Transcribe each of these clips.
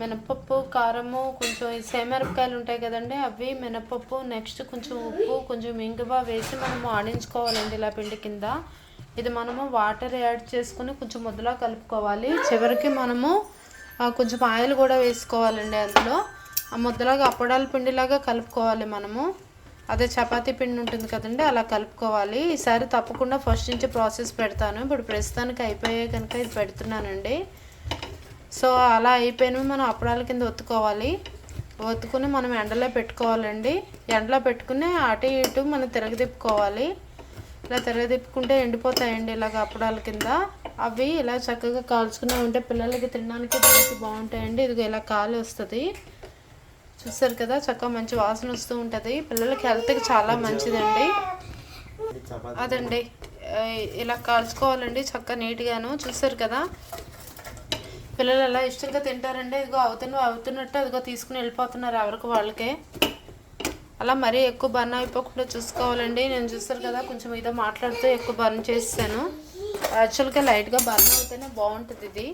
మినపప్పు, కారము, కొంచెం ఈ సేమిరపకాయలు ఉంటాయి కదండి, అవి, మినపప్పు, నెక్స్ట్ కొంచెం ఉప్పు, కొంచెం ఇంగువ వేసి మనము ఆడించుకోవాలండి ఇలా పిండి కింద. ఇది మనము వాటర్ యాడ్ చేసుకుని కొంచెం ముద్దలా కలుపుకోవాలి. చివరికి మనము కొంచెం ఆయిల్ కూడా వేసుకోవాలండి అందులో. ఆ ముద్దలాగా అప్పడాల పిండిలాగా కలుపుకోవాలి మనము. అదే చపాతీ పిండి ఉంటుంది కదండి, అలా కలుపుకోవాలి. ఈసారి తప్పకుండా ఫస్ట్ నుంచి ప్రాసెస్ పెడతాను. ఇప్పుడు ప్రస్తుతానికి అయిపోయాయి కనుక ఇది పెడుతున్నానండి. సో అలా అయిపోయినవి మనం అప్పడాల కింద ఒత్తుకోవాలి. ఒత్తుకుని మనం ఎండలో పెట్టుకోవాలండి. ఎండలో పెట్టుకుని అటు ఇటు మనం తిరగదిప్పుకోవాలి. ఇలా తిరగదిప్పుకుంటే ఎండిపోతాయండి ఇలాగ అప్పడాల కింద. అవి ఇలా చక్కగా కాల్చుకునే ఉంటే పిల్లలకి తినడానికి దానికి బాగుంటాయండి. ఇదిగో ఇలా కాలు వస్తుంది, చూస్తారు కదా, చక్కగా మంచి వాసన వస్తూ ఉంటుంది. పిల్లలకి హెల్త్కి చాలా మంచిదండి. అదండి ఇలా కాల్చుకోవాలండి చక్కగా నీట్గాను. చూస్తారు కదా, పిల్లలు ఎలా ఇష్టంగా తింటారండి. ఇదిగో అవుతున్నట్టు అదిగో తీసుకుని వెళ్ళిపోతున్నారు ఎవరికి వాళ్ళకే. అలా మరీ ఎక్కువ బర్న్ అయిపోకుండా చూసుకోవాలండి. నేను చూస్తారు కదా కొంచెం ఇదో మాట్లాడుతూ ఎక్కువ బర్న్ చేస్తాను. యాక్చువల్గా లైట్గా బర్న్ అవుతేనే బాగుంటుంది ఇది.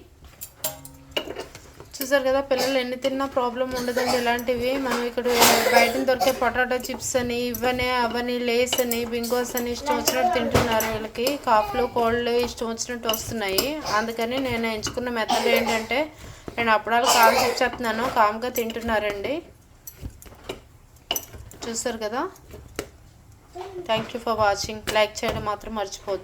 చూసారు కదా, పిల్లలు ఎన్ని తిన్నా ప్రాబ్లం ఉండదండి. ఇలాంటివి మనం ఇక్కడ బయట దొరికే పొటాటో చిప్స్ అని, ఇవని అవని, లేస్ అని, బింగోస్ అని ఇష్టం వచ్చినట్టు తింటున్నారు. వీళ్ళకి కాఫ్లు, కోల్డ్ ఇష్టం వచ్చినట్టు వస్తున్నాయి. అందుకని నేను ఎంచుకున్న మెథడ్ ఏంటంటే, నేను అప్పడాలు కాల్చి ఇచ్చేస్తున్నాను, కామ్గా తింటున్నారండి. చూసారు కదా. Thank you for watching. Like చేయడం మాత్రం మర్చిపోద్దు.